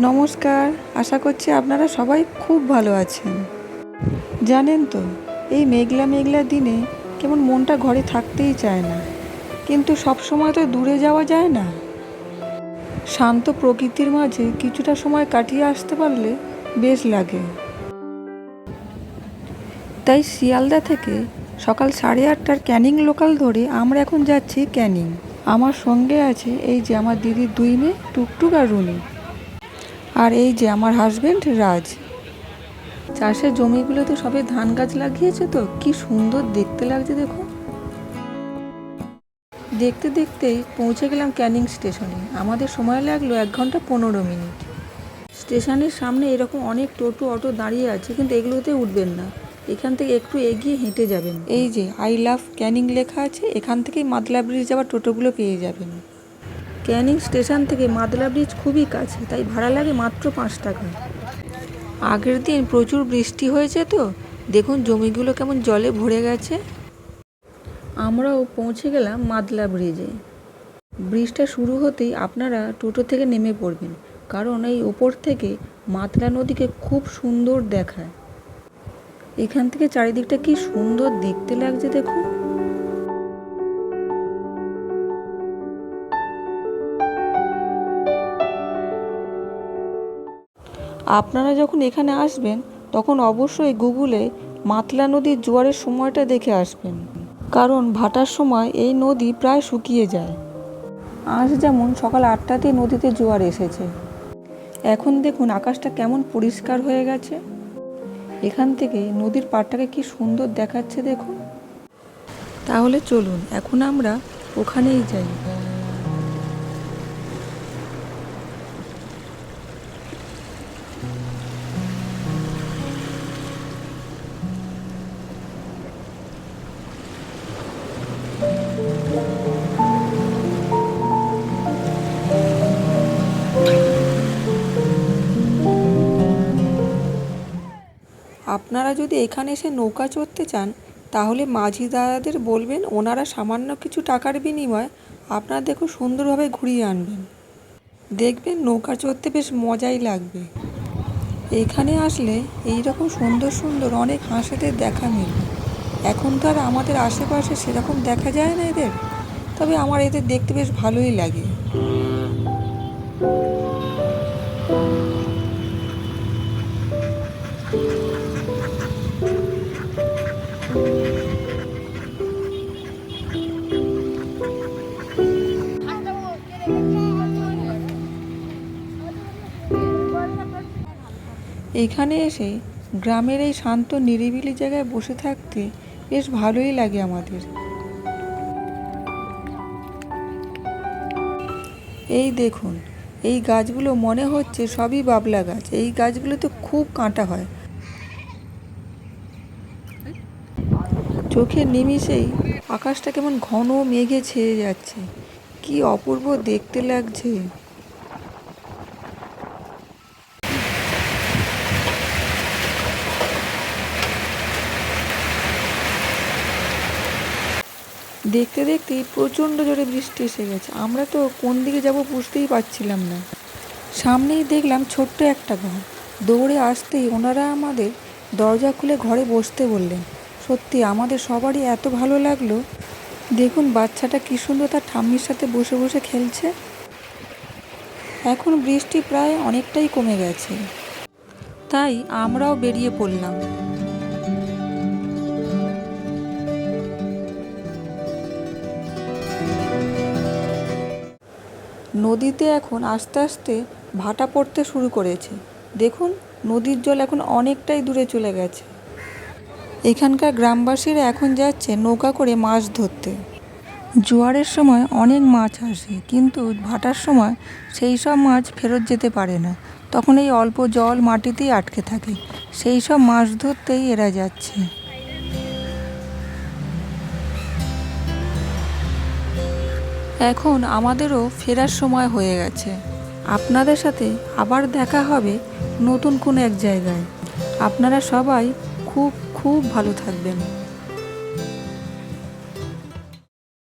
নমস্কার, আশা করছি আপনারা সবাই খুব ভালো আছেন। জানেন তো, এই মেঘলা মেঘলা দিনে কেমন মনটা ঘরে থাকতেই চায় না, কিন্তু সবসময় তো দূরে যাওয়া যায় না। শান্ত প্রকৃতির মাঝে কিছুটা সময় কাটিয়ে আসতে পারলে বেশ লাগে। তাই শিয়ালদা থেকে সকাল 8:30টার ক্যানিং লোকাল ধরে আমরা এখন যাচ্ছি ক্যানিং। আমার সঙ্গে আছে এই যে আমার দিদির 2 মেয়ে টুকটুক আর রুনি, আর এই যে আমার হাজবেন্ড রাজ। চাষের জমিগুলোতে সবে ধান গাছ লাগিয়েছে, তো কি সুন্দর দেখতে লাগছে দেখো। দেখতে দেখতেই পৌঁছে গেলাম ক্যানিং স্টেশনে। আমাদের সময় লাগলো 1 ঘন্টা 15 মিনিট। স্টেশনের সামনে এরকম অনেক টোটো অটো দাঁড়িয়ে আছে, কিন্তু এগুলোতে উঠবেন না, এখান থেকে একটু এগিয়ে হেঁটে যাবেন। এই যে আই লাভ ক্যানিং লেখা আছে, এখান থেকেই মাদলা ব্রিজ যাওয়ার টোটোগুলো পেয়ে যাবেন। ক্যানিং স্টেশন থেকে মাদলা ব্রিজ খুবই কাছে, তাই ভাড়া লাগে মাত্র 5 টাকা। আগের দিন প্রচুর বৃষ্টি হয়েছে, তো দেখুন জমিগুলো কেমন জলে ভরে গেছে। আমরাও পৌঁছে গেলাম মাদলা ব্রিজে। ব্রিজটা শুরু হতেই আপনারা টোটো থেকে নেমে পড়বেন, কারণ এই ওপর থেকে মাতলা নদীকে খুব সুন্দর দেখায়। এখান থেকে চারিদিকটা কি সুন্দর দেখতে লাগছে দেখুন। আপনারা যখন এখানে আসবেন তখন অবশ্যই গুগলে মাতলা নদীর জোয়ারের সময়টা দেখে আসবেন, কারণ ভাটার সময় এই নদী প্রায় শুকিয়ে যায়। আজ যেমন সকাল 8টাতেই নদীতে জোয়ার এসেছে। এখন দেখুন আকাশটা কেমন পরিষ্কার হয়ে গেছে। এখান থেকে নদীর পাড়টাকে কি সুন্দর দেখাচ্ছে দেখুন। তাহলে চলুন এখন আমরা ওখানেই যাই। আপনারা যদি এখানে এসে নৌকা চড়তে চান, তাহলে মাঝি দাদাদের বলবেন, ওনারা সামান্য কিছু টাকার বিনিময়ে আপনাদেরকে সুন্দরভাবে ঘুরিয়ে আনবেন। দেখবেন নৌকা চড়তে বেশ মজাই লাগবে। এখানে আসলে এই রকম সুন্দর সুন্দর অনেক হাঁসেদের দেখা মেলে। এখন তো আর আমাদের আশেপাশে সেরকম দেখা যায় না এদের, তবে আমার এদের দেখতে বেশ ভালোই লাগে। এখানে এসে গ্রামের এই শান্ত নিরিবিলি জায়গায় বসে থাকতে বেশ ভালোই লাগে আমাদের। এই দেখুন, এই গাছগুলো মনে হচ্ছে সবই বাবলা গাছ। এই গাছগুলোতে খুব কাঁটা হয়। চোখের নিমিষেই আকাশটা কেমন ঘন মেঘে ছেয়ে যাচ্ছে, কি অপূর্ব দেখতে লাগছে। দেখতে দেখতেই প্রচণ্ড জোরে বৃষ্টি এসে গেছে। আমরা তো কোন দিকে যাব বুঝতেই পারছিলাম না। সামনেই দেখলাম ছোট্ট একটা ঘর। দৌড়ে আসতেই ওনারা আমাদের দরজা খুলে ঘরে বসতে বললেন। সত্যি আমাদের সবারই এত ভালো লাগলো। দেখুন বাচ্চাটা কী সুন্দর তার ঠাম্মির সাথে বসে বসে খেলছে। এখন বৃষ্টি প্রায় অনেকটাই কমে গেছে, তাই আমরাও বেরিয়ে পড়লাম। নদীতে এখন আস্তে আস্তে ভাটা পড়তে শুরু করেছে। দেখুন নদীর জল এখন অনেকটাই দূরে চলে গেছে। এখানকার গ্রামবাসীরা এখন যাচ্ছে নৌকা করে মাছ ধরতে। জোয়ারের সময় অনেক মাছ আসে, কিন্তু ভাটার সময় সেই সব মাছ ফেরত যেতে পারে না, তখন এই অল্প জল মাটিতেই আটকে থাকে। সেই সব মাছ ধরতেই এরা যাচ্ছে। এখন আমাদেরও ফেরার সময় হয়ে গেছে। আপনাদের সাথে আবার দেখা হবে নতুন কোনো এক জায়গায়। আপনারা সবাই খুব খুব ভালো থাকবেন।